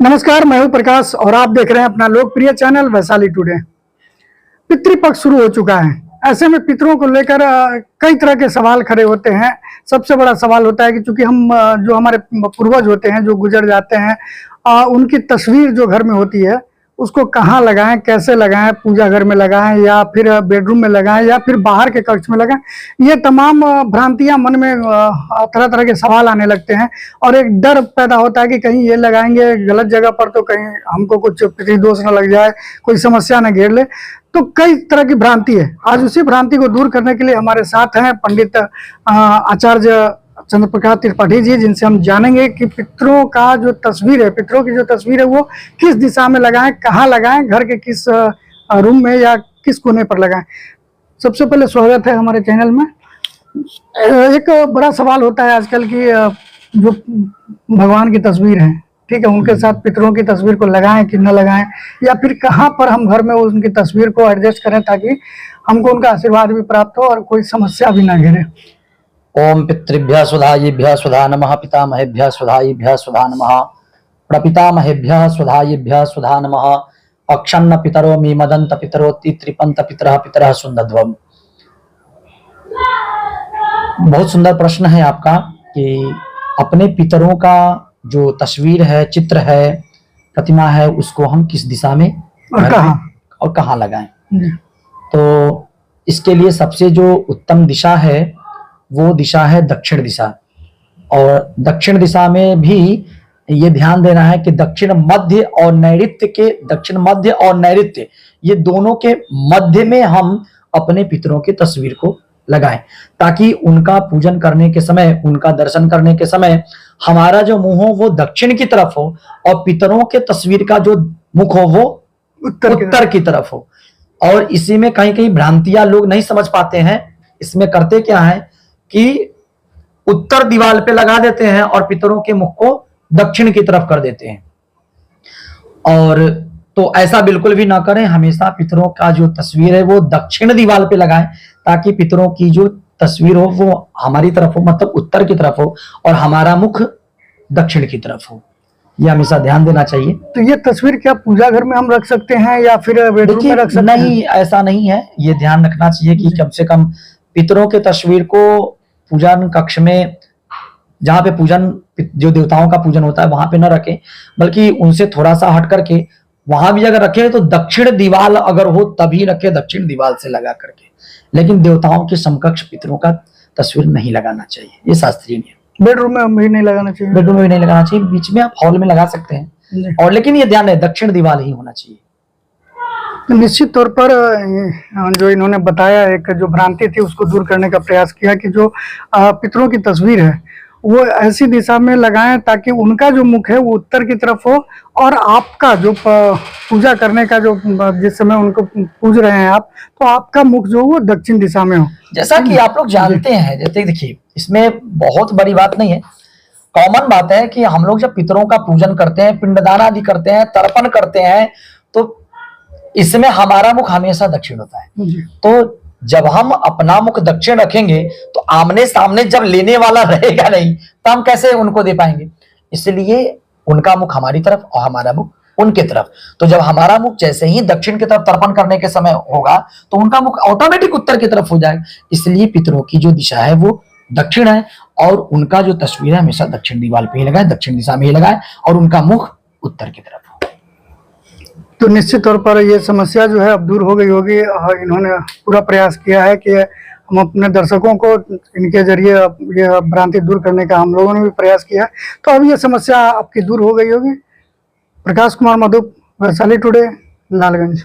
नमस्कार, मैं हूं प्रकाश और आप देख रहे हैं अपना लोकप्रिय चैनल वैशाली टुडे। पितृपक्ष शुरू हो चुका है। ऐसे में पितरों को लेकर कई तरह के सवाल खड़े होते हैं। सबसे बड़ा सवाल होता है कि चूंकि हम जो हमारे पूर्वज होते हैं जो गुजर जाते हैं, उनकी तस्वीर जो घर में होती है उसको कहाँ लगाएं, कैसे लगाएं, पूजा घर में लगाएं या फिर बेडरूम में लगाएं या फिर बाहर के कक्ष में लगाएं, ये तमाम भ्रांतियां मन में तरह तरह के सवाल आने लगते हैं और एक डर पैदा होता है कि कहीं ये लगाएंगे गलत जगह पर तो कहीं हमको कुछ पितृदोष न लग जाए, कोई समस्या न घेर ले। तो कई तरह की भ्रांति है। आज उसी भ्रांति को दूर करने के लिए हमारे साथ हैं पंडित आचार्य चंद्र प्रकाश त्रिपाठी जी, जिनसे हम जानेंगे कि पितरों का जो तस्वीर है, पितरों की जो तस्वीर है वो किस दिशा में लगाएं, कहाँ लगाएं, घर के किस रूम में या किस कोने पर लगाएं। सबसे पहले स्वागत है हमारे चैनल में। एक बड़ा सवाल होता है आजकल की जो भगवान की तस्वीर है, ठीक है, उनके साथ पितरों की तस्वीर को लगाएं कि न लगाएं, या फिर कहाँ पर हम घर में उनकी तस्वीर को एडजस्ट करें ताकि हमको उनका आशीर्वाद भी प्राप्त हो और कोई समस्या भी ना घेरे। ओम पितृभ्यः स्वधायेभ्यः स्वधा नमः, पितामहेभ्यः स्वधायेभ्यः स्वधा नमः, प्रपितामहेभ्यः स्वधायेभ्यः स्वधा नमः। अक्षन्न पितरो मे मदन्त पितरोति त्रिपंत पितरः पितरः सुंदध्वम्। बहुत सुंदर प्रश्न है आपका कि अपने पितरों का जो तस्वीर है, चित्र है, प्रतिमा है, उसको हम किस दिशा में और कहाँ लगाएं। तो इसके लिए सबसे जो उत्तम दिशा है वो दिशा है दक्षिण दिशा। और दक्षिण दिशा में भी ये ध्यान देना है कि दक्षिण मध्य और नैऋत्य ये दोनों के मध्य में हम अपने पितरों की तस्वीर को लगाएं, ताकि उनका पूजन करने के समय, उनका दर्शन करने के समय हमारा जो मुंह हो वो दक्षिण की तरफ हो और पितरों के तस्वीर का जो मुख हो वो उत्तर की तरफ हो। और इसी में कहीं कहीं भ्रांतियां लोग नहीं समझ पाते हैं। इसमें करते क्या है कि उत्तर दीवार पे लगा देते हैं और पितरों के मुख को दक्षिण की तरफ कर देते हैं। और तो ऐसा बिल्कुल भी ना करें। हमेशा पितरों का जो तस्वीर है वो दक्षिण दीवार पे लगाएं, ताकि पितरों की जो तस्वीर हो वो हमारी तरफ हो, मतलब उत्तर की तरफ हो, और हमारा मुख दक्षिण की तरफ हो। ये हमेशा ध्यान देना चाहिए। तो ये तस्वीर क्या पूजा घर में हम रख सकते हैं या फिर बेडरूम में रख सकते हैं? नहीं, ऐसा नहीं है। ये ध्यान रखना चाहिए कि कम से कम पितरों के तस्वीर को पूजन कक्ष में, जहां पे पूजन जो देवताओं का पूजन होता है वहां पे न रखें, बल्कि उनसे थोड़ा सा हट करके वहां भी अगर रखें तो दक्षिण दीवार अगर हो तभी रखे, दक्षिण दीवार से लगा करके। लेकिन देवताओं के समकक्ष पितरों का तस्वीर नहीं लगाना चाहिए, ये शास्त्रीय नियम। बेडरूम में भी नहीं लगाना चाहिए? बेडरूम में भी नहीं लगाना चाहिए। बीच में आप हॉल में लगा सकते हैं, और लेकिन ये ध्यान है दक्षिण दीवार ही होना चाहिए। तो निश्चित तौर पर जो इन्होंने बताया, एक जो भ्रांति थी उसको दूर करने का प्रयास किया कि जो पितरों की तस्वीर है वो ऐसी दिशा में लगाएं ताकि उनका जो मुख है वो उत्तर की तरफ हो, और आपका जो पूजा करने का जो जिस समय उनको पूज रहे हैं आप, तो आपका मुख जो वो दक्षिण दिशा में हो। जैसा कि आप लोग जानते हैं, जैसे देखिए इसमें बहुत बड़ी बात नहीं है, कॉमन बात है कि हम लोग जब पितरों का पूजन करते हैं, पिंडदान आदि करते हैं, तर्पण करते हैं, तो इसमें हमारा मुख हमेशा दक्षिण होता है। तो जब हम अपना मुख दक्षिण रखेंगे तो आमने सामने जब लेने वाला रहेगा नहीं तो हम कैसे उनको दे पाएंगे। इसलिए उनका मुख हमारी तरफ और हमारा मुख उनके तरफ। तो जब हमारा मुख जैसे ही दक्षिण की तरफ तर्पण करने के समय होगा तो उनका मुख ऑटोमेटिक उत्तर की तरफ हो जाएगा। इसलिए पितरों की जो दिशा है वो दक्षिण है, और उनका जो तस्वीर है हमेशा दक्षिण दीवार पे ही लगाए, दक्षिण दिशा में ही लगाए, और उनका मुख उत्तर की तरफ हो। तो निश्चित तौर पर ये समस्या जो है अब दूर हो गई होगी। इन्होंने पूरा प्रयास किया है कि हम अपने दर्शकों को इनके जरिए ये भ्रांति दूर करने का हम लोगों ने भी प्रयास किया, तो अब ये समस्या आपकी दूर हो गई होगी। प्रकाश कुमार मधुप, वैशाली टुडे, लालगंज।